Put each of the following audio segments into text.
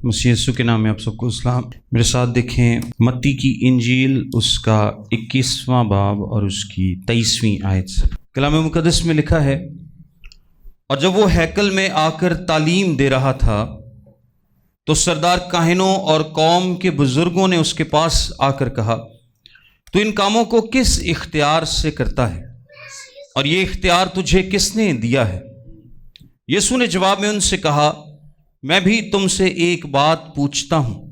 مسیح یسوع کے نام میں آپ سب کو اسلام۔ میرے ساتھ دیکھیں متی کی انجیل اس کا 21واں باب اور اس کی 23ویں آیت سے۔ کلام مقدس میں لکھا ہے، اور جب وہ ہیکل میں آ کر تعلیم دے رہا تھا تو سردار کاہنوں اور قوم کے بزرگوں نے اس کے پاس آ کر کہا، تو ان کاموں کو کس اختیار سے کرتا ہے، اور یہ اختیار تجھے کس نے دیا ہے؟ یسوع نے جواب میں ان سے کہا، میں بھی تم سے ایک بات پوچھتا ہوں،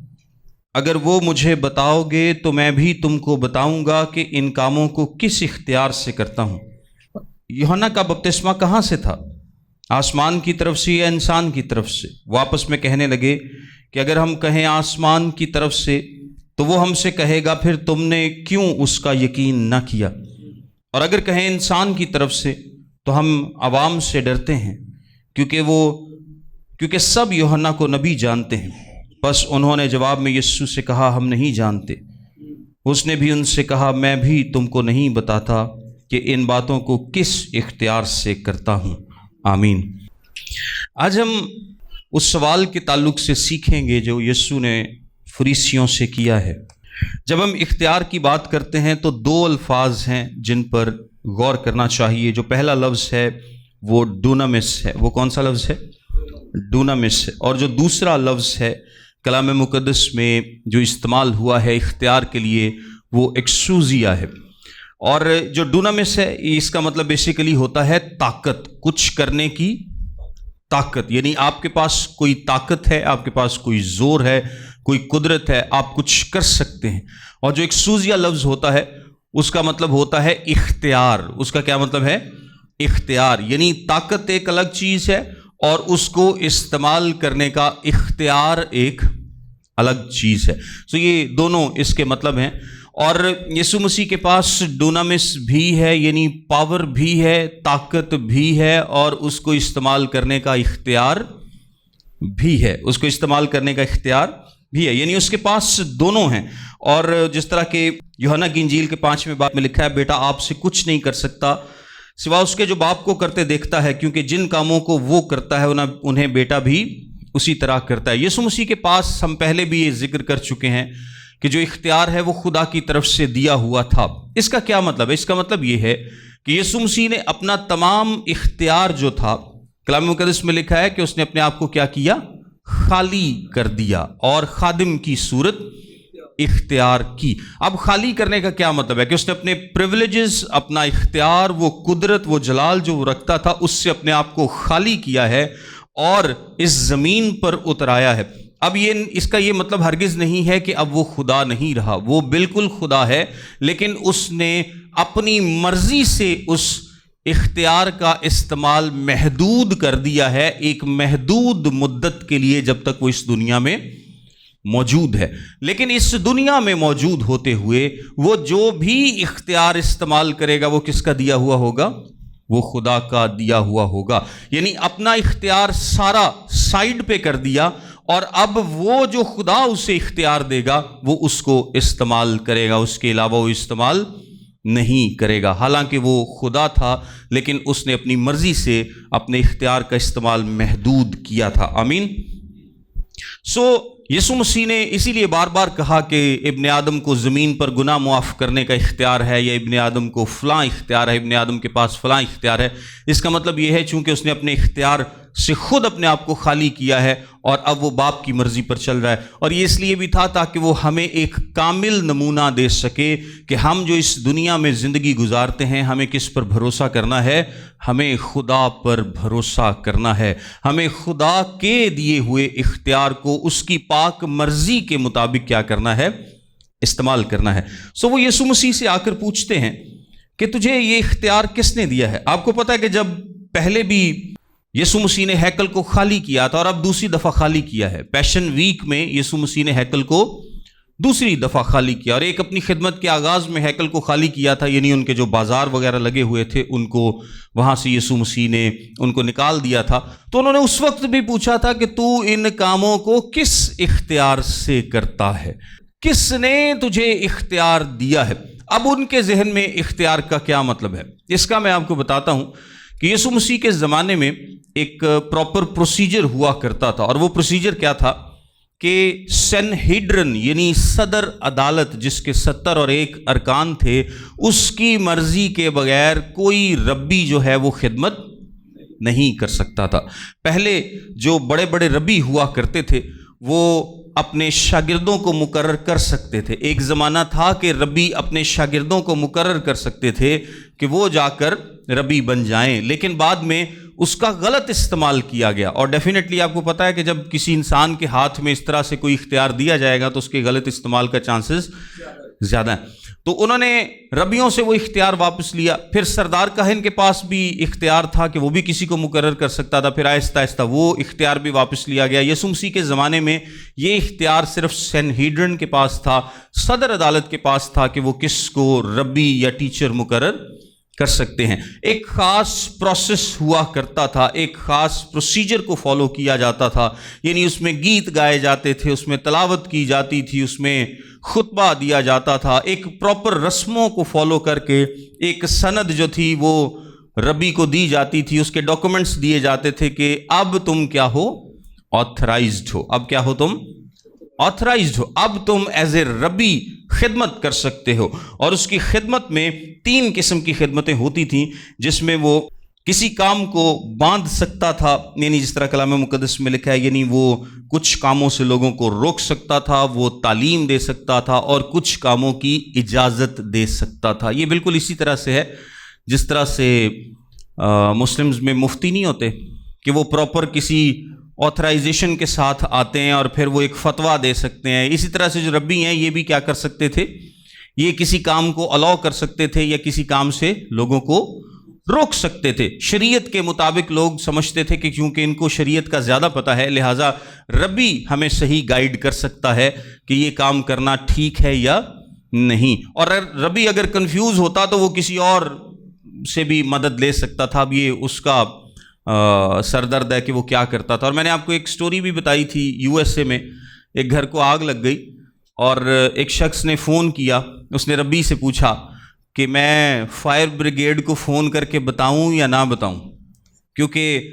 اگر وہ مجھے بتاؤ گے تو میں بھی تم کو بتاؤں گا کہ ان کاموں کو کس اختیار سے کرتا ہوں۔ یوحنا کا بپتسمہ کہاں سے تھا؟ آسمان کی طرف سے یا انسان کی طرف سے؟ وہ آپس میں کہنے لگے کہ اگر ہم کہیں آسمان کی طرف سے تو وہ ہم سے کہے گا، پھر تم نے کیوں اس کا یقین نہ کیا؟ اور اگر کہیں انسان کی طرف سے تو ہم عوام سے ڈرتے ہیں، کیونکہ سب یوحنا کو نبی جانتے ہیں۔ بس انہوں نے جواب میں یسوع سے کہا، ہم نہیں جانتے۔ اس نے بھی ان سے کہا، میں بھی تم کو نہیں بتاتا کہ ان باتوں کو کس اختیار سے کرتا ہوں۔ آمین۔ آج ہم اس سوال کے تعلق سے سیکھیں گے جو یسوع نے فریسیوں سے کیا ہے۔ جب ہم اختیار کی بات کرتے ہیں تو دو الفاظ ہیں جن پر غور کرنا چاہیے۔ جو پہلا لفظ ہے وہ ڈونامس ہے۔ وہ کون سا لفظ ہے؟ ڈونامس ہے۔ اور جو دوسرا لفظ ہے کلام مقدس میں جو استعمال ہوا ہے اختیار کے لیے، وہ ایکسوزیا ہے۔ اور جو ڈونامس ہے اس کا مطلب بیسیکلی ہوتا ہے طاقت، کچھ کرنے کی طاقت، یعنی آپ کے پاس کوئی طاقت ہے، آپ کے پاس کوئی زور ہے، کوئی قدرت ہے، آپ کچھ کر سکتے ہیں۔ اور جو ایکسوزیا لفظ ہوتا ہے اس کا مطلب ہوتا ہے اختیار۔ اس کا کیا مطلب ہے؟ اختیار، یعنی طاقت ایک الگ چیز ہے اور اس کو استعمال کرنے کا اختیار ایک الگ چیز ہے۔ تو یہ دونوں اس کے مطلب ہیں۔ اور یسوع مسیح کے پاس ڈونامس بھی ہے، یعنی پاور بھی ہے، طاقت بھی ہے، اور اس کو استعمال کرنے کا اختیار بھی ہے۔ اس کو استعمال کرنے کا اختیار بھی ہے، یعنی اس کے پاس دونوں ہیں۔ اور جس طرح کہ یوحنا کی انجیل کے 5ویں باب میں لکھا ہے، بیٹا آپ سے کچھ نہیں کر سکتا سوا اس کے جو باپ کو کرتے دیکھتا ہے، کیونکہ جن کاموں کو وہ کرتا ہے انہیں بیٹا بھی اسی طرح کرتا ہے۔ یسوع مسیح کے پاس ہم پہلے بھی یہ ذکر کر چکے ہیں کہ جو اختیار ہے وہ خدا کی طرف سے دیا ہوا تھا۔ اس کا کیا مطلب ہے؟ اس کا مطلب یہ ہے کہ یسوع مسیح نے اپنا تمام اختیار جو تھا، کلام مقدس میں لکھا ہے کہ اس نے اپنے آپ کو کیا کیا؟ خالی کر دیا، اور خادم کی صورت اختیار کی۔ اب خالی کرنے کا کیا مطلب ہے؟ کہ اس نے اپنے پریویلیجز، اپنا اختیار، وہ قدرت، وہ جلال جو وہ رکھتا تھا، اس سے اپنے آپ کو خالی کیا ہے اور اس زمین پر اترایا ہے۔ اب اس کا یہ مطلب ہرگز نہیں ہے کہ اب وہ خدا نہیں رہا، وہ بالکل خدا ہے، لیکن اس نے اپنی مرضی سے اس اختیار کا استعمال محدود کر دیا ہے، ایک محدود مدت کے لیے، جب تک وہ اس دنیا میں موجود ہے۔ لیکن اس دنیا میں موجود ہوتے ہوئے وہ جو بھی اختیار استعمال کرے گا وہ کس کا دیا ہوا ہوگا؟ وہ خدا کا دیا ہوا ہوگا۔ یعنی اپنا اختیار سارا سائیڈ پہ کر دیا، اور اب وہ جو خدا اسے اختیار دے گا وہ اس کو استعمال کرے گا، اس کے علاوہ وہ استعمال نہیں کرے گا۔ حالانکہ وہ خدا تھا، لیکن اس نے اپنی مرضی سے اپنے اختیار کا استعمال محدود کیا تھا۔ آمین۔ یسوع مسیح نے اسی لیے بار بار کہا کہ ابن آدم کو زمین پر گناہ معاف کرنے کا اختیار ہے، یا ابن آدم کو فلاں اختیار ہے، ابن آدم کے پاس فلاں اختیار ہے۔ اس کا مطلب یہ ہے چونکہ اس نے اپنے اختیار سے خود اپنے آپ کو خالی کیا ہے، اور اب وہ باپ کی مرضی پر چل رہا ہے۔ اور یہ اس لیے بھی تھا تاکہ وہ ہمیں ایک کامل نمونہ دے سکے کہ ہم جو اس دنیا میں زندگی گزارتے ہیں ہمیں کس پر بھروسہ کرنا ہے؟ ہمیں خدا پر بھروسہ کرنا ہے۔ ہمیں خدا کے دیے ہوئے اختیار کو اس کی پاک مرضی کے مطابق کیا کرنا ہے؟ استعمال کرنا ہے۔ وہ یسوع مسیح سے آ کر پوچھتے ہیں کہ تجھے یہ اختیار کس نے دیا ہے؟ آپ کو پتہ ہے کہ جب پہلے بھی یسوع مسیح نے ہیکل کو خالی کیا تھا، اور اب دوسری دفعہ خالی کیا ہے۔ پیشن ویک میں یسوع مسیح نے ہیکل کو دوسری دفعہ خالی کیا، اور ایک اپنی خدمت کے آغاز میں ہیکل کو خالی کیا تھا، یعنی ان کے جو بازار وغیرہ لگے ہوئے تھے ان کو وہاں سے یسوع مسیح نے ان کو نکال دیا تھا۔ تو انہوں نے اس وقت بھی پوچھا تھا کہ تو ان کاموں کو کس اختیار سے کرتا ہے؟ کس نے تجھے اختیار دیا ہے؟ اب ان کے ذہن میں اختیار کا کیا مطلب ہے؟ اس کا میں آپ کو بتاتا ہوں کہ یسوع مسیح کے زمانے میں ایک پراپر پروسیجر ہوا کرتا تھا، اور وہ پروسیجر کیا تھا کہ سینہیڈرن یعنی صدر عدالت جس کے 70 اور 1 ارکان تھے، اس کی مرضی کے بغیر کوئی ربی جو ہے وہ خدمت نہیں کر سکتا تھا۔ پہلے جو بڑے بڑے ربی ہوا کرتے تھے وہ اپنے شاگردوں کو مقرر کر سکتے تھے۔ ایک زمانہ تھا کہ ربی اپنے شاگردوں کو مقرر کر سکتے تھے کہ وہ جا کر ربی بن جائیں، لیکن بعد میں اس کا غلط استعمال کیا گیا، اور ڈیفینیٹلی آپ کو پتہ ہے کہ جب کسی انسان کے ہاتھ میں اس طرح سے کوئی اختیار دیا جائے گا تو اس کے غلط استعمال کا چانسز زیادہ ہیں۔ تو انہوں نے ربیوں سے وہ اختیار واپس لیا۔ پھر سردار کاہن کے پاس بھی اختیار تھا کہ وہ بھی کسی کو مقرر کر سکتا تھا، پھر آہستہ آہستہ وہ اختیار بھی واپس لیا گیا۔ یسوع مسیح کے زمانے میں یہ اختیار صرف سینہیڈرن کے پاس تھا، صدر عدالت کے پاس تھا کہ وہ کس کو ربی یا ٹیچر مقرر کر سکتے ہیں۔ ایک خاص پروسیس ہوا کرتا تھا، ایک خاص پروسیجر کو فالو کیا جاتا تھا، یعنی اس میں گیت گائے جاتے تھے، اس میں تلاوت کی جاتی تھی، اس میں خطبہ دیا جاتا تھا، ایک پراپر رسموں کو فالو کر کے ایک سند جو تھی وہ ربی کو دی جاتی تھی، اس کے ڈاکومنٹس دیے جاتے تھے کہ اب تم کیا ہو، آتھرائزڈ ہو، اب کیا ہو، تم آتھرائزڈ ہو، اب تم ایز اے ربی خدمت کر سکتے ہو۔ اور اس کی خدمت میں 3 قسم کی خدمتیں ہوتی تھیں، جس میں وہ کسی کام کو باندھ سکتا تھا، یعنی جس طرح کلام مقدس میں لکھا ہے، یعنی وہ کچھ کاموں سے لوگوں کو روک سکتا تھا، وہ تعلیم دے سکتا تھا، اور کچھ کاموں کی اجازت دے سکتا تھا۔ یہ بالکل اسی طرح سے ہے جس طرح سے مسلمز میں مفتی نہیں ہوتے کہ وہ پراپر کسی آتھرائزیشن کے ساتھ آتے ہیں اور پھر وہ ایک فتویٰ دے سکتے ہیں۔ اسی طرح سے جو ربی ہیں یہ بھی کیا کر سکتے تھے، یہ کسی کام کو الاؤ کر سکتے تھے یا کسی کام سے لوگوں کو روک سکتے تھے۔ شریعت کے مطابق لوگ سمجھتے تھے کہ کیونکہ ان کو شریعت کا زیادہ پتہ ہے، لہٰذا ربی ہمیں صحیح گائیڈ کر سکتا ہے کہ یہ کام کرنا ٹھیک ہے یا نہیں، اور ربی اگر کنفیوز ہوتا تو وہ کسی اور سے بھی مدد لے سکتا تھا۔ اب یہ اس کا سردرد ہے کہ وہ کیا کرتا تھا۔ اور میں نے آپ کو ایک سٹوری بھی بتائی تھی، USA میں ایک گھر کو آگ لگ گئی اور ایک شخص نے فون کیا، اس نے ربی سے پوچھا کہ میں فائر بریگیڈ کو فون کر کے بتاؤں یا نہ بتاؤں، کیونکہ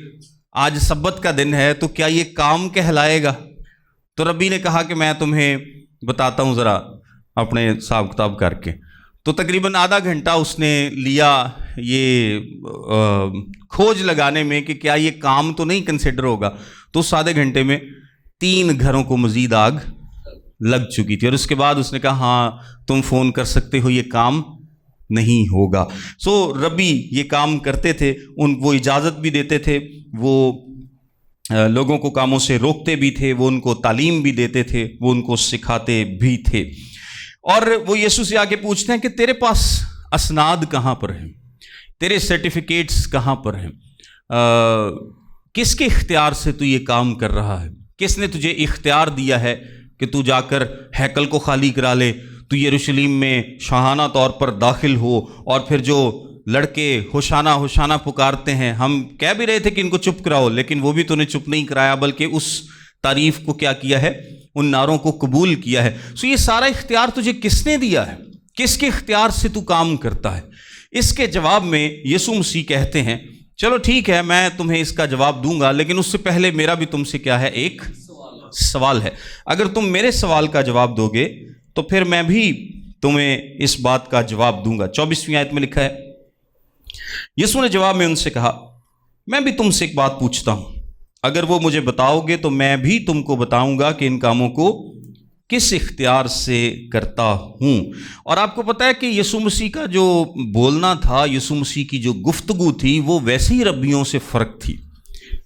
آج سبت کا دن ہے، تو کیا یہ کام کہلائے گا؟ تو ربی نے کہا کہ میں تمہیں بتاتا ہوں ذرا اپنے حساب کتاب کر کے۔ تو تقریباً آدھا گھنٹہ اس نے لیا یہ کھوج لگانے میں کہ کیا یہ کام تو نہیں کنسیڈر ہوگا، تو اس آدھے گھنٹے میں 3 گھروں کو مزید آگ لگ چکی تھی، اور اس کے بعد اس نے کہا ہاں تم فون کر سکتے ہو، یہ کام نہیں ہوگا۔ سو ربی یہ کام کرتے تھے، وہ اجازت بھی دیتے تھے، وہ لوگوں کو کاموں سے روکتے بھی تھے، وہ ان کو تعلیم بھی دیتے تھے، وہ ان کو سکھاتے بھی تھے۔ اور وہ یسوع سے آ کے پوچھتے ہیں کہ تیرے پاس اسناد کہاں پر ہیں، تیرے سرٹیفکیٹس کہاں پر ہیں، کس کے اختیار سے تو یہ کام کر رہا ہے، کس نے تجھے اختیار دیا ہے کہ تو جا کر ہیکل کو خالی کرا لے، تو یروشلیم میں شاہانہ طور پر داخل ہو، اور پھر جو لڑکے ہوشانہ ہوشانہ پکارتے ہیں، ہم کہہ بھی رہے تھے کہ ان کو چپ کراؤ، لیکن وہ بھی تو نے چپ نہیں کرایا، بلکہ اس تعریف کو کیا کیا ہے، ان نعروں کو قبول کیا ہے۔ سو یہ سارا اختیار تجھے کس نے دیا ہے، کس کے اختیار سے تو کام کرتا ہے؟ اس کے جواب میں یسوع مسیح کہتے ہیں چلو ٹھیک ہے میں تمہیں اس کا جواب دوں گا، لیکن اس سے پہلے میرا بھی تم سے کیا ہے، ایک سوال ہے۔ اگر تم میرے سوال کا جواب دو گے تو پھر میں بھی تمہیں اس بات کا جواب دوں گا۔ 24ویں آیت میں لکھا ہے، یسوع نے جواب میں ان سے کہا میں بھی تم سے ایک بات پوچھتا ہوں، اگر وہ مجھے بتاؤ گے تو میں بھی تم کو بتاؤں گا کہ ان کاموں کو کس اختیار سے کرتا ہوں۔ اور آپ کو پتہ ہے کہ یسوع مسیح کا جو بولنا تھا، یسوع مسیح کی جو گفتگو تھی، وہ ویسے ہی ربیوں سے فرق تھی،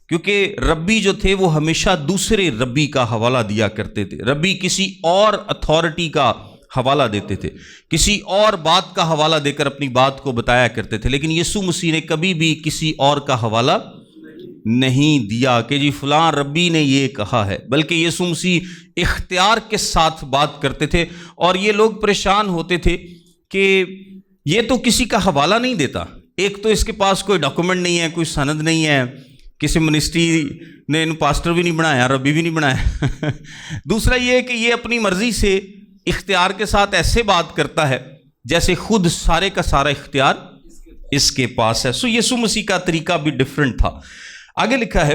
کیونکہ ربی جو تھے وہ ہمیشہ دوسرے ربی کا حوالہ دیا کرتے تھے۔ ربی کسی اور اتھارٹی کا حوالہ دیتے تھے، کسی اور بات کا حوالہ دے کر اپنی بات کو بتایا کرتے تھے، لیکن یسوع مسیح نے کبھی بھی کسی اور کا حوالہ نہیں دیا کہ جی فلاں ربی نے یہ کہا ہے، بلکہ یسوع مسیح اختیار کے ساتھ بات کرتے تھے۔ اور یہ لوگ پریشان ہوتے تھے کہ یہ تو کسی کا حوالہ نہیں دیتا، ایک تو اس کے پاس کوئی ڈاکومنٹ نہیں ہے، کوئی سند نہیں ہے، کسی منسٹری نے ان پاسٹر بھی نہیں بنایا، ربی بھی نہیں بنایا۔ دوسرا یہ ہے کہ یہ اپنی مرضی سے اختیار کے ساتھ ایسے بات کرتا ہے جیسے خود سارے کا سارا اختیار اس کے پاس ہے۔ سو یسوع مسیح کا طریقہ بھی ڈیفرنٹ تھا۔ آگے لکھا ہے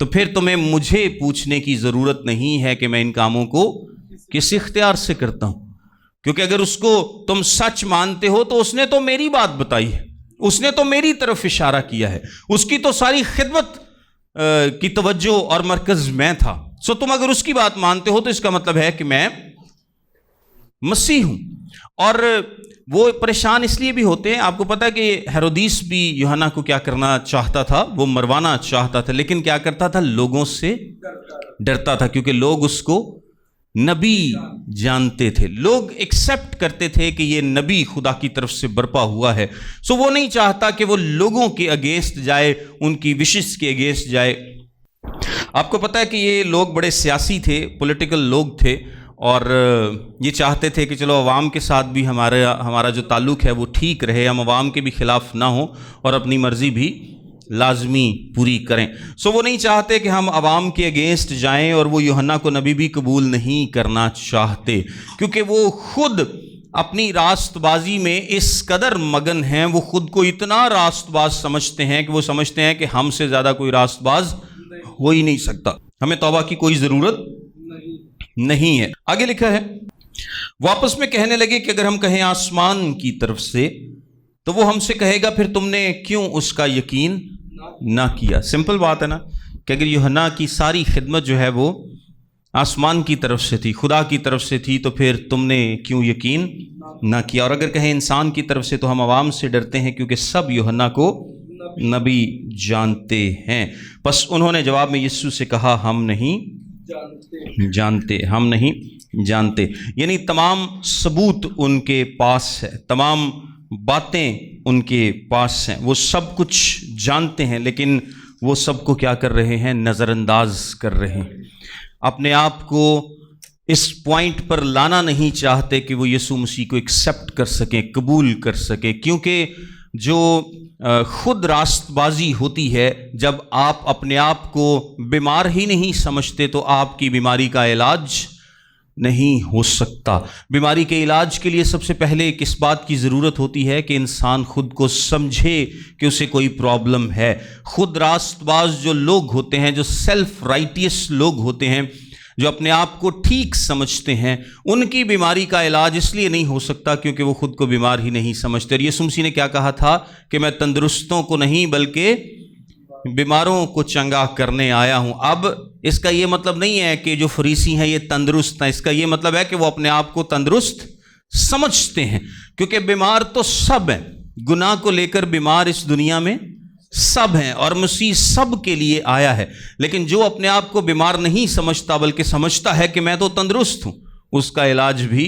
تو پھر تمہیں مجھے پوچھنے کی ضرورت نہیں ہے کہ میں ان کاموں کو کس اختیار سے کرتا ہوں، کیونکہ اگر اس کو تم سچ مانتے ہو تو اس نے تو میری بات بتائی ہے، اس نے تو میری طرف اشارہ کیا ہے، اس کی تو ساری خدمت کی توجہ اور مرکز میں تھا۔ سو تم اگر اس کی بات مانتے ہو تو اس کا مطلب ہے کہ میں مسیح ہوں۔ اور وہ پریشان اس لیے بھی ہوتے ہیں، آپ کو پتا ہے کہ ہیرودیس بھی یوحنا کو کیا کرنا چاہتا تھا، وہ مروانا چاہتا تھا، لیکن کیا کرتا تھا، لوگوں سے ڈرتا تھا، کیونکہ لوگ اس کو نبی جانتے تھے، لوگ ایکسپٹ کرتے تھے کہ یہ نبی خدا کی طرف سے برپا ہوا ہے۔ سو وہ نہیں چاہتا کہ وہ لوگوں کے اگینسٹ جائے، ان کی وشز کے اگینسٹ جائے۔ آپ کو پتا ہے کہ یہ لوگ بڑے سیاسی تھے، پولیٹیکل لوگ تھے، اور یہ چاہتے تھے کہ چلو عوام کے ساتھ بھی ہمارا جو تعلق ہے وہ ٹھیک رہے، ہم عوام کے بھی خلاف نہ ہوں اور اپنی مرضی بھی لازمی پوری کریں۔ سو وہ نہیں چاہتے کہ ہم عوام کے اگینسٹ جائیں، اور وہ یوحنا کو نبی بھی قبول نہیں کرنا چاہتے، کیونکہ وہ خود اپنی راست بازی میں اس قدر مگن ہیں، وہ خود کو اتنا راست باز سمجھتے ہیں کہ وہ سمجھتے ہیں کہ ہم سے زیادہ کوئی راست باز ہو ہی نہیں سکتا، ہمیں توبہ کی کوئی ضرورت نہیں ہے۔ آگے لکھا ہے، واپس میں کہنے لگے کہ اگر ہم کہیں آسمان کی طرف سے تو وہ ہم سے کہے گا پھر تم نے کیوں اس کا یقین نہ کیا۔ سمپل بات ہے نا، کہ اگر یوحنا کی ساری خدمت جو ہے وہ آسمان کی طرف سے تھی، خدا کی طرف سے تھی، تو پھر تم نے کیوں یقین نہ کیا۔ اور اگر کہیں انسان کی طرف سے تو ہم عوام سے ڈرتے ہیں، کیونکہ سب یوحنا کو نبی جانتے ہیں۔ پس انہوں نے جواب میں یسوع سے کہا، ہم نہیں جانتے، ہم نہیں جانتے۔ یعنی تمام ثبوت ان کے پاس ہے، تمام باتیں ان کے پاس ہیں، وہ سب کچھ جانتے ہیں، لیکن وہ سب کو کیا کر رہے ہیں، نظر انداز کر رہے ہیں، اپنے آپ کو اس پوائنٹ پر لانا نہیں چاہتے کہ وہ یسوع مسیح کو ایکسیپٹ کر سکیں، قبول کر سکیں، کیونکہ جو خود راست بازی ہوتی ہے، جب آپ اپنے آپ کو بیمار ہی نہیں سمجھتے تو آپ کی بیماری کا علاج نہیں ہو سکتا۔ بیماری کے علاج کے لیے سب سے پہلے کس بات کی ضرورت ہوتی ہے کہ انسان خود کو سمجھے کہ اسے کوئی پرابلم ہے۔ خود راست باز جو لوگ ہوتے ہیں، جو سیلف رائٹیس لوگ ہوتے ہیں، جو اپنے آپ کو ٹھیک سمجھتے ہیں، ان کی بیماری کا علاج اس لیے نہیں ہو سکتا کیونکہ وہ خود کو بیمار ہی نہیں سمجھتے۔ اور یسوع مسیح نے کیا کہا تھا کہ میں تندرستوں کو نہیں بلکہ بیماروں کو چنگا کرنے آیا ہوں۔ اب اس کا یہ مطلب نہیں ہے کہ جو فریسی ہیں یہ تندرست ہیں، اس کا یہ مطلب ہے کہ وہ اپنے آپ کو تندرست سمجھتے ہیں، کیونکہ بیمار تو سب ہیں، گناہ کو لے کر بیمار اس دنیا میں سب ہیں، اور مسیح سب کے لیے آیا ہے۔ لیکن جو اپنے آپ کو بیمار نہیں سمجھتا بلکہ سمجھتا ہے کہ میں تو تندرست ہوں، اس کا علاج بھی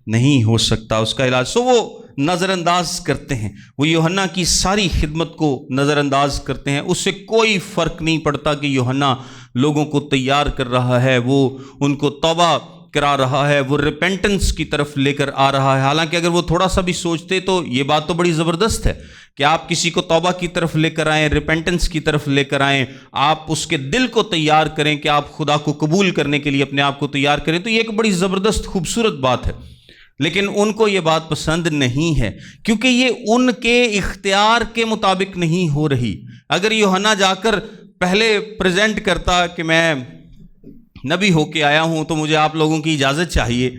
نہیں ہو سکتا، اس کا علاج وہ نظر انداز کرتے ہیں، وہ یوحنا کی ساری خدمت کو نظر انداز کرتے ہیں۔ اس سے کوئی فرق نہیں پڑتا کہ یوحنا لوگوں کو تیار کر رہا ہے، وہ ان کو توبہ کرا رہا ہے، وہ ریپینٹنس کی طرف لے کر آ رہا ہے۔ حالانکہ اگر وہ تھوڑا سا بھی سوچتے تو یہ بات تو بڑی زبردست ہے کہ آپ کسی کو توبہ کی طرف لے کر آئیں، ریپینٹنس کی طرف لے کر آئیں، آپ اس کے دل کو تیار کریں کہ آپ خدا کو قبول کرنے کے لیے اپنے آپ کو تیار کریں، تو یہ ایک بڑی زبردست خوبصورت بات ہے۔ لیکن ان کو یہ بات پسند نہیں ہے، کیونکہ یہ ان کے اختیار کے مطابق نہیں ہو رہی۔ اگر یوحنا جا کر پہلے پریزنٹ کرتا کہ میں نبی ہو کے آیا ہوں تو مجھے آپ لوگوں کی اجازت چاہیے،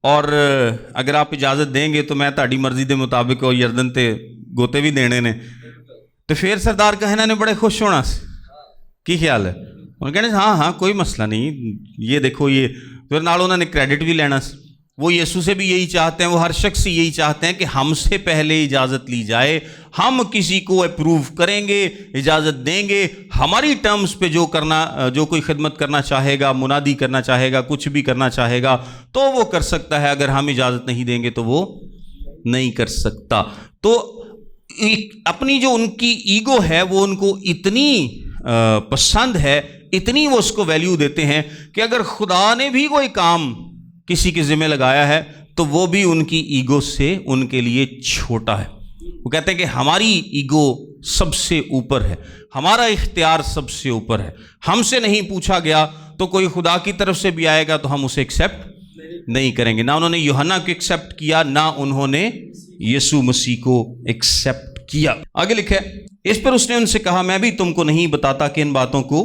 اور اگر آپ اجازت دیں گے تو میں تہاڈی مرضی دے مطابق اور یردن تے گوتے بھی دینے نے، تو پھر سردار کہنا نے بڑے خوش ہونا سے کی خیال ہے، انہوں کہنے ہاں کوئی مسئلہ نہیں، یہ دیکھو، یہ پھر نال انہوں نے کریڈٹ بھی لینا سے۔ وہ یسوع سے بھی یہی چاہتے ہیں، وہ ہر شخص سے یہی چاہتے ہیں کہ ہم سے پہلے اجازت لی جائے، ہم کسی کو اپروو کریں گے، اجازت دیں گے، ہماری ٹرمز پہ جو کوئی خدمت کرنا چاہے گا، منادی کرنا چاہے گا، کچھ بھی کرنا چاہے گا تو وہ کر سکتا ہے، اگر ہم اجازت نہیں دیں گے تو وہ نہیں کر سکتا۔ تو اپنی جو ان کی ایگو ہے وہ ان کو اتنی پسند ہے، اتنی وہ اس کو ویلیو دیتے ہیں کہ اگر خدا نے بھی کوئی کام کسی کے ذمہ لگایا ہے تو وہ بھی ان کی ایگو سے ان کے لیے چھوٹا ہے۔ وہ کہتے ہیں کہ ہماری ایگو سب سے اوپر ہے، ہمارا اختیار سب سے اوپر ہے، ہم سے نہیں پوچھا گیا تو کوئی خدا کی طرف سے بھی آئے گا تو ہم اسے ایکسیپٹ نہیں کریں گے۔ نہ انہوں نے یوحنا کو ایکسیپٹ کیا، نہ انہوں نے یسوع مسیح کو ایکسیپٹ کیا۔ آگے لکھا ہے، اس پر اس نے ان سے کہا، میں بھی تم کو نہیں بتاتا کہ ان باتوں کو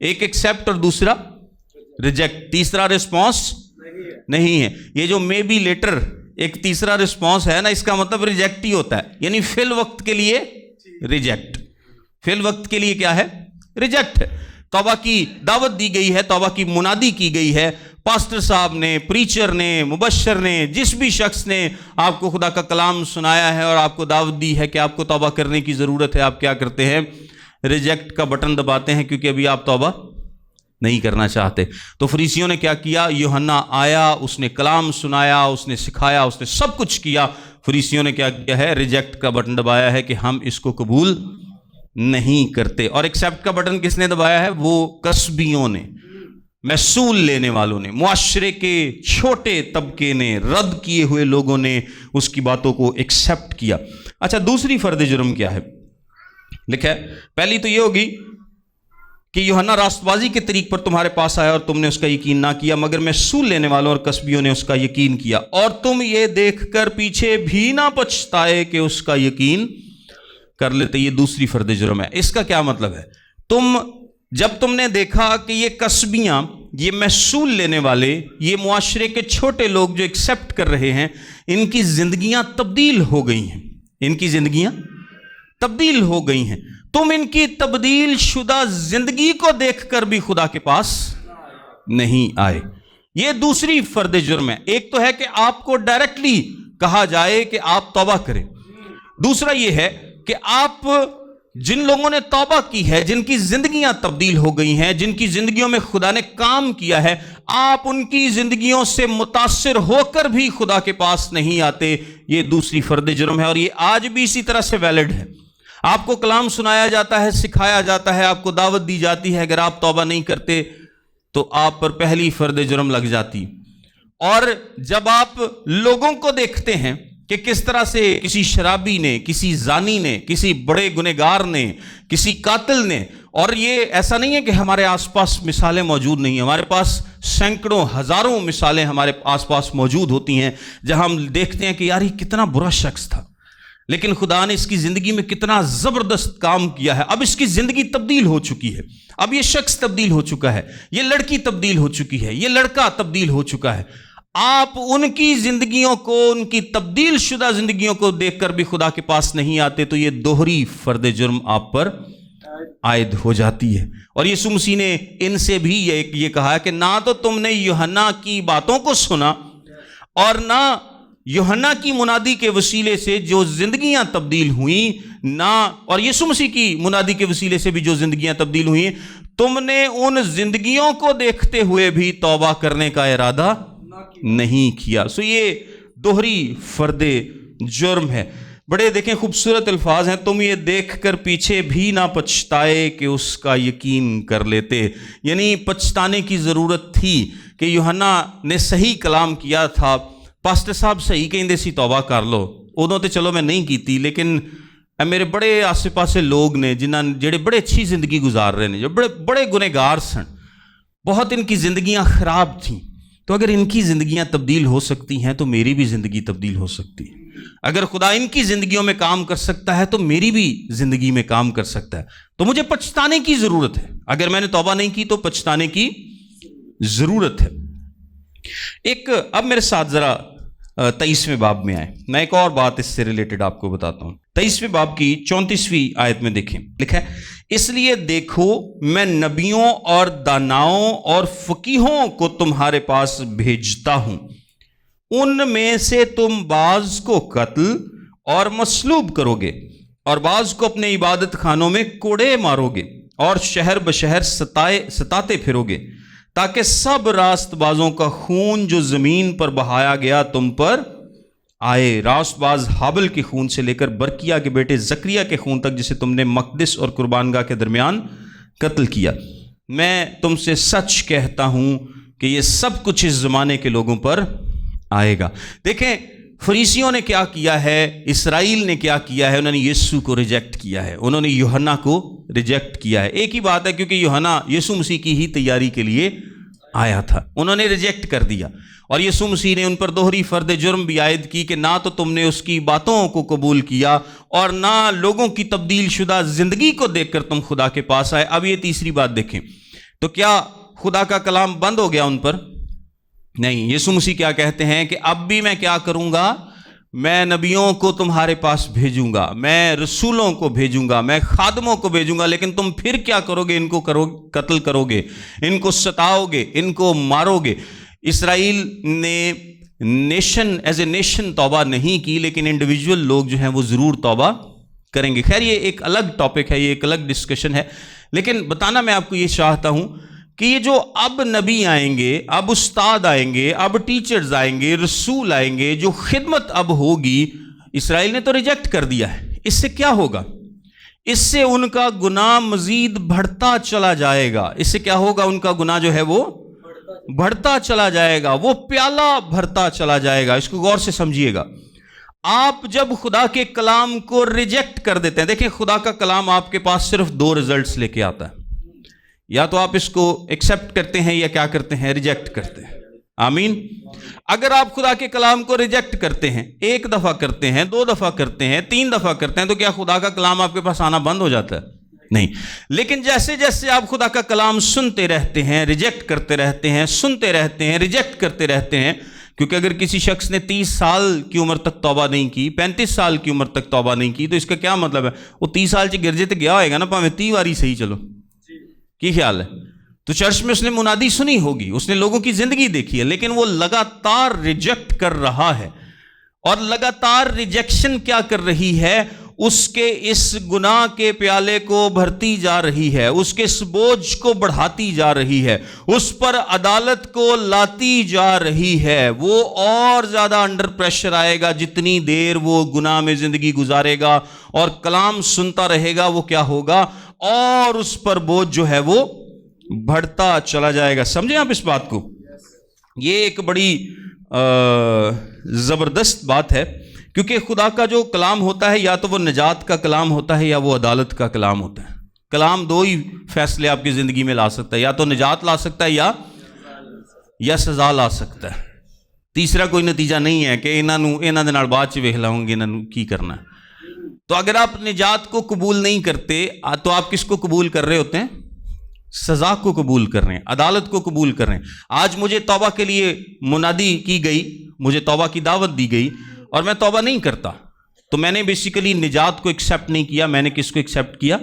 ایک ایکسیپٹ اور دوسرا ریجیکٹ، تیسرا رسپانس نہیں ہے. یہ جو مے بی لیٹر ایک تیسرا رسپانس ہے نا، اس کا مطلب ریجیکٹ ہی ہوتا ہے، یعنی فی الوقت کے لیے ریجیکٹ، فی الوقت کے لیے کیا ہے؟ ریجیکٹ ہے. توبہ کی دعوت دی گئی ہے، توبہ کی منادی کی گئی ہے. پاسٹر صاحب نے، پریچر نے، مبشر نے، جس بھی شخص نے آپ کو خدا کا کلام سنایا ہے اور آپ کو دعوت دی ہے کہ آپ کو توبہ کرنے کی ضرورت ہے، آپ کیا کرتے ہیں؟ ریجیکٹ کا بٹن دباتے ہیں، کیونکہ ابھی آپ توبہ نہیں کرنا چاہتے. تو فریسیوں نے کیا کیا؟ یوحنا آیا، اس نے کلام سنایا، اس نے سکھایا، اس نے سب کچھ کیا. فریسیوں نے کیا کیا ہے؟ ریجیکٹ کا بٹن دبایا ہے کہ ہم اس کو قبول نہیں کرتے. اور ایکسیپٹ کا بٹن کس نے دبایا ہے؟ وہ کسبیوں نے، محصول لینے والوں نے، معاشرے کے چھوٹے طبقے نے، رد کیے ہوئے لوگوں نے اس کی باتوں کو ایکسیپٹ کیا. اچھا، دوسری فرد جرم کیا ہے؟ لکھا ہے، پہلی تو یہ ہوگی کہ یوحنا راست بازی کے طریق پر تمہارے پاس آیا اور تم نے اس کا یقین نہ کیا، مگر محصول لینے والوں اور کسبیوں نے اس کا یقین کیا، اور تم یہ دیکھ کر پیچھے بھی نہ پچھتائے کہ اس کا یقین کر لیتے. یہ دوسری فرد جرم ہے. اس کا کیا مطلب ہے؟ جب تم نے دیکھا کہ یہ کسبیاں، یہ محصول لینے والے، یہ معاشرے کے چھوٹے لوگ جو ایکسیپٹ کر رہے ہیں، ان کی زندگیاں تبدیل ہو گئی ہیں، ان کی زندگیاں تبدیل ہو گئی ہیں، تم ان کی تبدیل شدہ زندگی کو دیکھ کر بھی خدا کے پاس نہیں آئے. یہ دوسری فرد جرم ہے. ایک تو ہے کہ آپ کو ڈائریکٹلی کہا جائے کہ آپ توبہ کریں، دوسرا یہ ہے کہ آپ جن لوگوں نے توبہ کی ہے، جن کی زندگیاں تبدیل ہو گئی ہیں، جن کی زندگیوں میں خدا نے کام کیا ہے، آپ ان کی زندگیوں سے متاثر ہو کر بھی خدا کے پاس نہیں آتے. یہ دوسری فرد جرم ہے، اور یہ آج بھی اسی طرح سے ویلڈ ہے. آپ کو کلام سنایا جاتا ہے، سکھایا جاتا ہے، آپ کو دعوت دی جاتی ہے، اگر آپ توبہ نہیں کرتے تو آپ پر پہلی فرد جرم لگ جاتی. اور جب آپ لوگوں کو دیکھتے ہیں کہ کس طرح سے کسی شرابی نے، کسی زانی نے، کسی بڑے گنہگار نے، کسی قاتل نے، اور یہ ایسا نہیں ہے کہ ہمارے آس پاس مثالیں موجود نہیں ہیں، ہمارے پاس سینکڑوں ہزاروں مثالیں ہمارے آس پاس موجود ہوتی ہیں جہاں ہم دیکھتے ہیں کہ یار یہ کتنا برا شخص تھا، لیکن خدا نے اس کی زندگی میں کتنا زبردست کام کیا ہے. اب اس کی زندگی تبدیل ہو چکی ہے، اب یہ شخص تبدیل ہو چکا ہے، یہ لڑکی تبدیل ہو چکی ہے، یہ لڑکا تبدیل ہو چکا ہے. آپ ان کی زندگیوں کو، ان کی تبدیل شدہ زندگیوں کو دیکھ کر بھی خدا کے پاس نہیں آتے، تو یہ دوہری فرد جرم آپ پر عائد ہو جاتی ہے. اور یسوع مسیح نے ان سے بھی یہ کہا کہ نہ تو تم نے یوحنا کی باتوں کو سنا، اور نہ یوحنا کی منادی کے وسیلے سے جو زندگیاں تبدیل ہوئیں، نہ اور یسوع مسیح کی منادی کے وسیلے سے بھی جو زندگیاں تبدیل ہوئیں، تم نے ان زندگیوں کو دیکھتے ہوئے بھی توبہ کرنے کا ارادہ نہیں کیا. سو یہ دوہری فرد جرم ہے. بڑے دیکھیں خوبصورت الفاظ ہیں، تم یہ دیکھ کر پیچھے بھی نہ پچھتائے کہ اس کا یقین کر لیتے. یعنی پچھتانے کی ضرورت تھی کہ یوحنا نے صحیح کلام کیا تھا، پاسٹر صاحب صحیح کہیں سی توبہ کر لو، ادوں تو چلو میں نہیں کیتی، لیکن میرے بڑے آسے پاسے لوگ نے جڑے بڑے اچھی زندگی گزار رہے ہیں، جو بڑے گنہگار سن، بہت ان کی زندگیاں خراب تھیں، تو اگر ان کی زندگیاں تبدیل ہو سکتی ہیں تو میری بھی زندگی تبدیل ہو سکتی ہے. اگر خدا ان کی زندگیوں میں کام کر سکتا ہے تو میری بھی زندگی میں کام کر سکتا ہے. تو مجھے پچھتانے کی ضرورت ہے. اگر میں نے توبہ نہیں کی تو پچھتانے کی ضرورت ہے. اب میرے ساتھ ذرا 23ویں باب میں آئے. میں ایک اور بات اس سے ریلیٹڈ آپ کو بتاتا ہوں. 23ویں باب کی 34ویں آیت میں دیکھیں، لکھا ہے، اس لیے دیکھو میں نبیوں اور داناؤں اور فقیہوں کو تمہارے پاس بھیجتا ہوں، ان میں سے تم بعض کو قتل اور مصلوب کرو گے، اور بعض کو اپنے عبادت خانوں میں کوڑے مارو گے، اور شہر بشہر ستاتے پھرو گے، تاکہ سب راست بازوں کا خون جو زمین پر بہایا گیا تم پر آئے، راست باز حابل کے خون سے لے کر برکیہ کے بیٹے زکریا کے خون تک، جسے تم نے مقدس اور قربانگاہ کے درمیان قتل کیا. میں تم سے سچ کہتا ہوں کہ یہ سب کچھ اس زمانے کے لوگوں پر آئے گا. دیکھیں فریسیوں نے کیا کیا ہے، اسرائیل نے کیا کیا ہے، انہوں نے یسوع کو ریجیکٹ کیا ہے، انہوں نے یوحنا کو ریجیکٹ کیا ہے. ایک ہی بات ہے، کیونکہ یوحنا یسوع مسیح کی ہی تیاری کے لیے آیا تھا، انہوں نے ریجیکٹ کر دیا، اور یسوع مسیح نے ان پر دوہری فرد جرم بھی عائد کی کہ نہ تو تم نے اس کی باتوں کو قبول کیا، اور نہ لوگوں کی تبدیل شدہ زندگی کو دیکھ کر تم خدا کے پاس آئے. اب یہ تیسری بات دیکھیں، تو کیا خدا کا کلام بند ہو گیا ان پر؟ نہیں، یسوع مسیح کیا کہتے ہیں کہ اب بھی میں کیا کروں گا، میں نبیوں کو تمہارے پاس بھیجوں گا، میں رسولوں کو بھیجوں گا، میں خادموں کو بھیجوں گا، لیکن تم پھر کیا کرو گے؟ ان کو قتل کرو گے، ان کو ستاؤ گے، ان کو مارو گے۔ اسرائیل نے نیشن ایز اے نیشن توبہ نہیں کی، لیکن انڈیویجول لوگ جو ہیں وہ ضرور توبہ کریں گے۔ خیر، یہ ایک الگ ٹاپک ہے، یہ ایک الگ ڈسکشن ہے، لیکن بتانا میں آپ کو یہ چاہتا ہوں کہ یہ جو اب نبی آئیں گے، اب استاد آئیں گے، اب ٹیچرز آئیں گے، رسول آئیں گے، جو خدمت اب ہوگی، اسرائیل نے تو ریجیکٹ کر دیا ہے۔ اس سے کیا ہوگا؟ اس سے ان کا گناہ مزید بڑھتا چلا جائے گا۔ اس سے کیا ہوگا؟ ان کا گناہ جو ہے وہ بڑھتا چلا جائے گا، وہ پیالہ بھرتا چلا جائے گا۔ اس کو غور سے سمجھیے گا۔ آپ جب خدا کے کلام کو ریجیکٹ کر دیتے ہیں، دیکھیں خدا کا کلام آپ کے پاس صرف دو ریزلٹس لے کے آتا ہے، یا تو آپ اس کو ایکسیپٹ کرتے ہیں یا کیا کرتے ہیں؟ ریجیکٹ کرتے ہیں۔ آمین۔ اگر آپ خدا کے کلام کو ریجیکٹ کرتے ہیں، ایک دفعہ کرتے ہیں، دو دفعہ کرتے ہیں، تین دفعہ کرتے ہیں، تو کیا خدا کا کلام آپ کے پاس آنا بند ہو جاتا ہے؟ نہیں۔ لیکن جیسے جیسے آپ خدا کا کلام سنتے رہتے ہیں، ریجیکٹ کرتے رہتے ہیں، سنتے رہتے ہیں، ریجیکٹ کرتے رہتے ہیں، کیونکہ اگر کسی شخص نے 30 سال کی عمر تک توبہ نہیں کی، 35 سال کی عمر تک توبہ نہیں کی، تو اس کا کیا مطلب ہے؟ وہ 30 سال سے گرجے تک گیا ہوئے گا نا، پاویں 30 واری صحیح چلو، کی خیال ہے؟ تو چرچ میں اس نے منادی سنی ہوگی، اس نے لوگوں کی زندگی دیکھی ہے، لیکن وہ لگاتار ریجیکٹ کر رہا ہے، اور لگاتار ریجیکشن کیا کر رہی ہے؟ اس کے اس گناہ کے پیالے کو بھرتی جا رہی ہے، اس کے اس بوجھ کو بڑھاتی جا رہی ہے، اس پر عدالت کو لاتی جا رہی ہے۔ وہ اور زیادہ انڈر پریشر آئے گا جتنی دیر وہ گناہ میں زندگی گزارے گا اور کلام سنتا رہے گا، وہ کیا ہوگا؟ اور اس پر بوجھ جو ہے وہ بڑھتا چلا جائے گا۔ سمجھیں آپ اس بات کو؟ یہ ایک بڑی زبردست بات ہے، کیونکہ خدا کا جو کلام ہوتا ہے، یا تو وہ نجات کا کلام ہوتا ہے یا وہ عدالت کا کلام ہوتا ہے۔ کلام دو ہی فیصلے آپ کی زندگی میں لا سکتا ہے، یا تو نجات لا سکتا ہے یا سزا لا سکتا ہے۔ تیسرا کوئی نتیجہ نہیں ہے کہ انہاں دے نال بعد چ ویکھ لاؤں گے انہاں نوں کی کرنا ہے۔ تو اگر آپ نجات کو قبول نہیں کرتے تو آپ کس کو قبول کر رہے ہوتے ہیں؟ سزا کو قبول کر رہے ہیں، عدالت کو قبول کر رہے ہیں۔ آج مجھے توبہ کے لیے منادی کی گئی، مجھے توبہ کی دعوت دی گئی، اور میں توبہ نہیں کرتا، تو میں نے بیسیکلی نجات کو ایکسیپٹ نہیں کیا، میں نے کس کو ایکسیپٹ کیا؟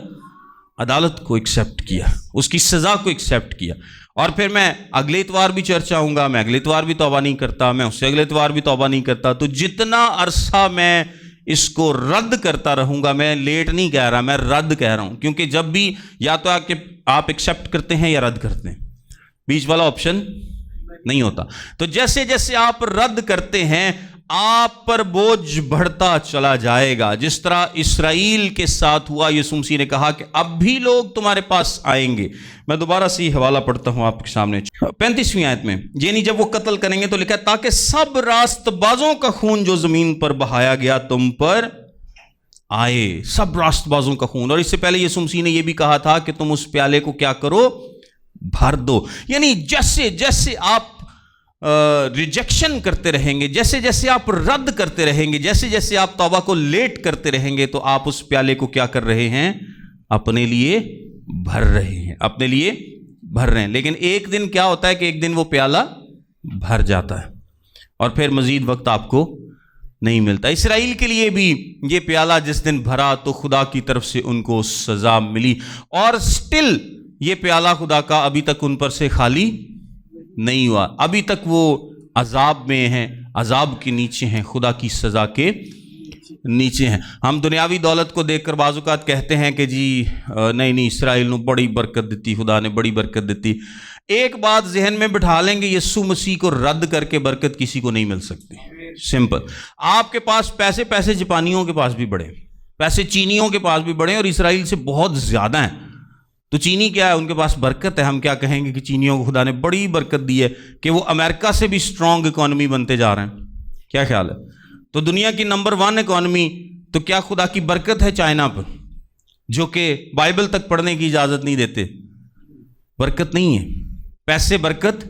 عدالت کو ایکسیپٹ کیا، اس کی سزا کو ایکسیپٹ کیا۔ اور پھر میں اگلے اتوار بھی چرچ آؤں گا، میں اگلے اتوار بھی توبہ نہیں کرتا، میں اس سے اگلے اتوار بھی توبہ نہیں کرتا۔ تو جتنا عرصہ میں اس کو رد کرتا رہوں گا، میں لیٹ نہیں کہہ رہا، میں رد کہہ رہا ہوں، کیونکہ جب بھی یا تو آپ ایکسیپٹ کرتے ہیں یا رد کرتے ہیں، بیچ والا آپشن نہیں ہوتا۔ تو جیسے جیسے آپ رد کرتے ہیں، آپ پر بوجھ بڑھتا چلا جائے گا، جس طرح اسرائیل کے ساتھ ہوا۔ یسوع مسیح نے کہا کہ اب بھی لوگ تمہارے پاس آئیں گے۔ میں دوبارہ سے یہ حوالہ پڑھتا ہوں آپ کے سامنے 35ویں آیت میں، یعنی جب وہ قتل کریں گے تو لکھا ہے تاکہ سب راست بازوں کا خون جو زمین پر بہایا گیا تم پر آئے۔ سب راست بازوں کا خون۔ اور اس سے پہلے یسوع مسیح نے یہ بھی کہا تھا کہ تم اس پیالے کو کیا کرو؟ بھر دو۔ یعنی جیسے جیسے آپ ریجیکشن کرتے رہیں گے، جیسے جیسے آپ رد کرتے رہیں گے، جیسے جیسے آپ توبہ کو لیٹ کرتے رہیں گے، تو آپ اس پیالے کو کیا کر رہے ہیں؟ اپنے لیے بھر رہے ہیں، اپنے لیے بھر رہے ہیں۔ لیکن ایک دن کیا ہوتا ہے کہ ایک دن وہ پیالہ بھر جاتا ہے اور پھر مزید وقت آپ کو نہیں ملتا۔ اسرائیل کے لیے بھی یہ پیالہ جس دن بھرا تو خدا کی طرف سے ان کو سزا ملی، اور سٹل یہ پیالہ خدا کا ابھی تک ان پر سے خالی نہیں ہوا۔ ابھی تک وہ عذاب میں ہیں، عذاب کے نیچے ہیں، خدا کی سزا کے نیچے ہیں۔ ہم دنیاوی دولت کو دیکھ کر بعض اوقات کہتے ہیں کہ جی نہیں اسرائیل نے بڑی برکت دیتی، خدا نے بڑی برکت دیتی۔ ایک بات ذہن میں بٹھا لیں گے، یسوع مسیح کو رد کر کے برکت کسی کو نہیں مل سکتی۔ سمپل۔ آپ کے پاس پیسے جاپانیوں کے پاس بھی بڑے، پیسے چینیوں کے پاس بھی بڑے، اور اسرائیل سے بہت زیادہ ہیں۔ تو چینی کیا ہے؟ ان کے پاس برکت ہے۔ ہم کیا کہیں گے کہ چینیوں کو خدا نے بڑی برکت دی ہے کہ وہ امریکہ سے بھی سٹرونگ اکانومی بنتے جا رہے ہیں۔ کیا خیال ہے؟ تو دنیا کی نمبر 1 اکانومی، تو کیا خدا کی برکت ہے چائنا پر، جو کہ بائبل تک پڑھنے کی اجازت نہیں دیتے؟ برکت نہیں ہے۔ پیسے برکت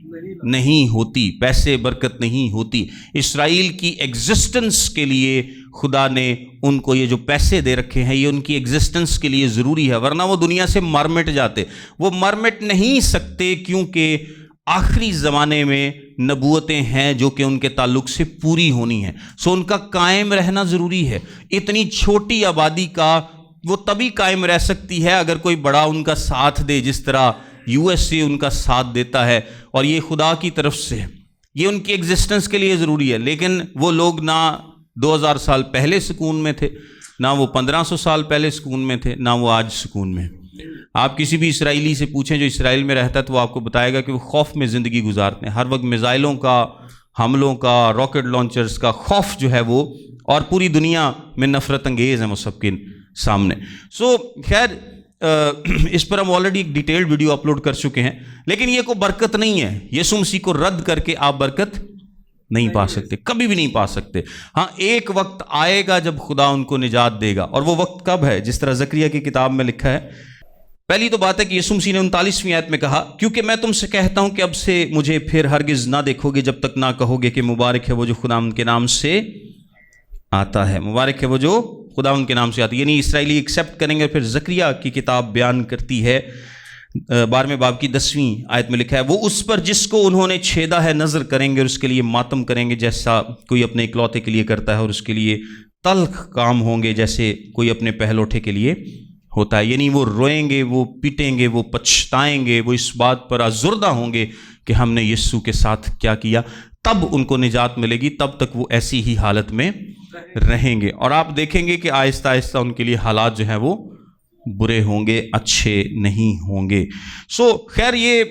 نہیں ہوتی، پیسے برکت نہیں ہوتی۔ اسرائیل کی ایگزسٹنس کے لیے خدا نے ان کو یہ جو پیسے دے رکھے ہیں، یہ ان کی ایگزسٹنس کے لیے ضروری ہے، ورنہ وہ دنیا سے مر مٹ جاتے۔ وہ مر مٹ نہیں سکتے کیونکہ آخری زمانے میں نبوتیں ہیں جو کہ ان کے تعلق سے پوری ہونی ہیں، سو ان کا قائم رہنا ضروری ہے۔ اتنی چھوٹی آبادی کا وہ تبھی قائم رہ سکتی ہے اگر کوئی بڑا ان کا ساتھ دے، جس طرح یو ایس اے ان کا ساتھ دیتا ہے، اور یہ خدا کی طرف سے ہے، یہ ان کی ایگزسٹنس کے لیے ضروری ہے۔ لیکن وہ لوگ نہ 2000 سال پہلے سکون میں تھے، نہ وہ 1500 سال پہلے سکون میں تھے، نہ وہ آج سکون میں۔ آپ کسی بھی اسرائیلی سے پوچھیں جو اسرائیل میں رہتا ہے تو وہ آپ کو بتائے گا کہ وہ خوف میں زندگی گزارتے ہیں، ہر وقت میزائلوں کا، حملوں کا، راکٹ لانچرز کا خوف جو ہے وہ، اور پوری دنیا میں نفرت انگیز ہیں وہ سب کے سامنے۔ سو خیر اس پر ہم آلریڈی ایک ڈیٹیلڈ ویڈیو اپلوڈ کر چکے ہیں، لیکن یہ کوئی برکت نہیں ہے۔ یسوع مسیح کو رد کر کے آپ برکت نہیں پا سکتے، کبھی بھی نہیں پا سکتے۔ ہاں ایک وقت آئے گا جب خدا ان کو نجات دے گا، اور وہ وقت کب ہے؟ جس طرح زکریا کی کتاب میں لکھا ہے۔ پہلی تو بات ہے کہ یسوع مسیح نے 39ویں آیت میں کہا، کیونکہ میں تم سے کہتا ہوں کہ اب سے مجھے پھر ہرگز نہ دیکھو گے جب تک نہ کہو گے کہ مبارک ہے وہ جو خدا ان کے نام سے آتا ہے، مبارک ہے وہ جو خدا ان کے نام سے آتا ہے۔ یعنی اسرائیلی ایکسیپٹ کریں گے۔ پھر زکریا کی کتاب بیان کرتی ہے 12ویں باب کی 10ویں آیت میں لکھا ہے، وہ اس پر جس کو انہوں نے چھیدا ہے نظر کریں گے اور اس کے لیے ماتم کریں گے جیسا کوئی اپنے اکلوتے کے لیے کرتا ہے، اور اس کے لیے تلخ کام ہوں گے جیسے کوئی اپنے پہلوٹے کے لیے ہوتا ہے۔ یعنی وہ روئیں گے، وہ پیٹیں گے، وہ پچھتائیں گے، وہ اس بات پر آزردہ ہوں گے کہ ہم نے یسوع کے ساتھ کیا کیا، تب ان کو نجات ملے گی۔ تب تک وہ ایسی ہی حالت میں رہیں گے، اور آپ دیکھیں گے کہ آہستہ آہستہ ان کے لیے حالات جو ہیں وہ برے ہوں گے، اچھے نہیں ہوں گے۔ سو خیر یہ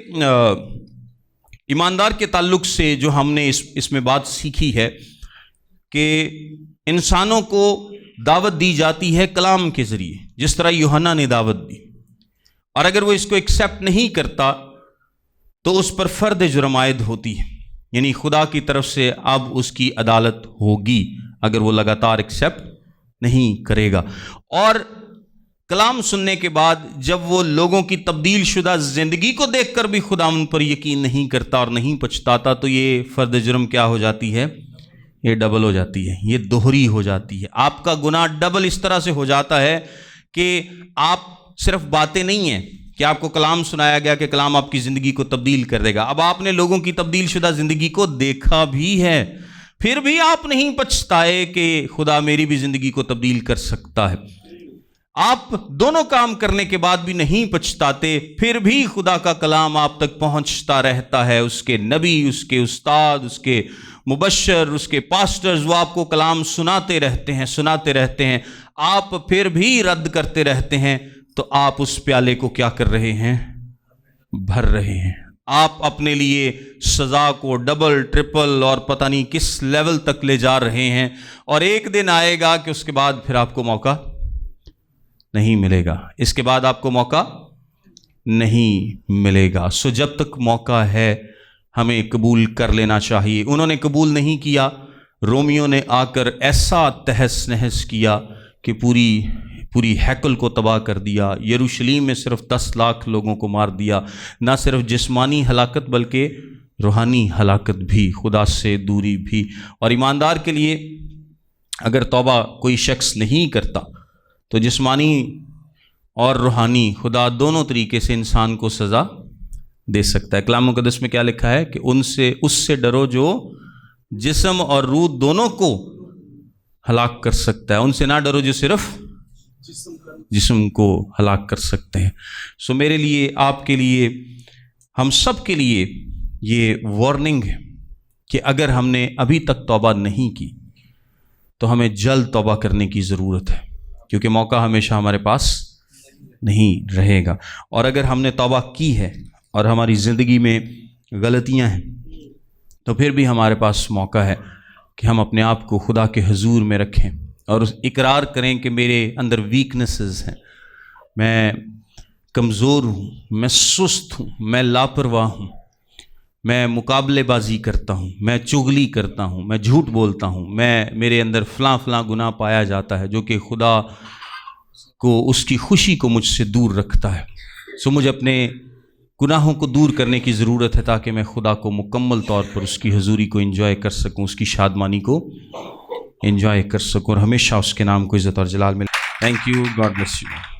ایماندار کے تعلق سے جو ہم نے اس میں بات سیکھی ہے کہ انسانوں کو دعوت دی جاتی ہے کلام کے ذریعے، جس طرح یوحنا نے دعوت دی، اور اگر وہ اس کو ایکسیپٹ نہیں کرتا تو اس پر فرد جرم عائد ہوتی ہے، یعنی خدا کی طرف سے اب اس کی عدالت ہوگی اگر وہ لگاتار ایکسیپٹ نہیں کرے گا۔ اور کلام سننے کے بعد جب وہ لوگوں کی تبدیل شدہ زندگی کو دیکھ کر بھی خدا ان پر یقین نہیں کرتا اور نہیں پچھتاتا، تو یہ فرد جرم کیا ہو جاتی ہے؟ یہ ڈبل ہو جاتی ہے، یہ دوہری ہو جاتی ہے۔ آپ کا گناہ ڈبل اس طرح سے ہو جاتا ہے کہ آپ صرف باتیں نہیں ہیں کہ آپ کو کلام سنایا گیا کہ کلام آپ کی زندگی کو تبدیل کر دے گا، اب آپ نے لوگوں کی تبدیل شدہ زندگی کو دیکھا بھی ہے، پھر بھی آپ نہیں پچھتائے کہ خدا میری بھی زندگی کو تبدیل کر سکتا ہے۔ آپ دونوں کام کرنے کے بعد بھی نہیں پچھتاتے، پھر بھی خدا کا کلام آپ تک پہنچتا رہتا ہے، اس کے نبی، اس کے استاد، اس کے مبشر، اس کے پاسٹرز، وہ آپ کو کلام سناتے رہتے ہیں، آپ پھر بھی رد کرتے رہتے ہیں، تو آپ اس پیالے کو کیا کر رہے ہیں؟ بھر رہے ہیں۔ آپ اپنے لیے سزا کو ڈبل ٹرپل اور پتہ نہیں کس لیول تک لے جا رہے ہیں، اور ایک دن آئے گا کہ اس کے بعد پھر آپ کو موقع نہیں ملے گا، اس کے بعد آپ کو موقع نہیں ملے گا۔ سو جب تک موقع ہے ہمیں قبول کر لینا چاہیے۔ انہوں نے قبول نہیں کیا، رومیوں نے آ کر ایسا تہس نہس کیا کہ پوری ہیکل کو تباہ کر دیا، یروشلیم میں صرف 10 لاکھ لوگوں کو مار دیا، نہ صرف جسمانی ہلاکت بلکہ روحانی ہلاکت بھی، خدا سے دوری بھی۔ اور ایماندار کے لیے اگر توبہ کوئی شخص نہیں کرتا تو جسمانی اور روحانی خدا دونوں طریقے سے انسان کو سزا دے سکتا ہے۔ کلام مقدس میں کیا لکھا ہے کہ اس سے ڈرو جو جسم اور روح دونوں کو ہلاک کر سکتا ہے، ان سے نہ ڈرو جو صرف جسم کو ہلاک کر سکتے ہیں۔ سو میرے لیے، آپ کے لیے، ہم سب کے لیے یہ وارننگ ہے کہ اگر ہم نے ابھی تک توبہ نہیں کی تو ہمیں جلد توبہ کرنے کی ضرورت ہے، کیونکہ موقع ہمیشہ ہمارے پاس نہیں رہے گا۔ اور اگر ہم نے توبہ کی ہے اور ہماری زندگی میں غلطیاں ہیں تو پھر بھی ہمارے پاس موقع ہے کہ ہم اپنے آپ کو خدا کے حضور میں رکھیں اور اقرار کریں کہ میرے اندر ویکنسز ہیں، میں کمزور ہوں، میں سست ہوں، میں لاپرواہ ہوں، میں مقابلے بازی کرتا ہوں، میں چغلی کرتا ہوں، میں جھوٹ بولتا ہوں، میرے اندر فلاں گناہ پایا جاتا ہے جو کہ خدا کو، اس کی خوشی کو مجھ سے دور رکھتا ہے۔ سو مجھے اپنے گناہوں کو دور کرنے کی ضرورت ہے تاکہ میں خدا کو مکمل طور پر اس کی حضوری کو انجوائے کر سکوں، اس کی شادمانی کو انجوائے کر سکوں، اور ہمیشہ اس کے نام کو عزت اور جلال ملے۔ Thank you, God bless you.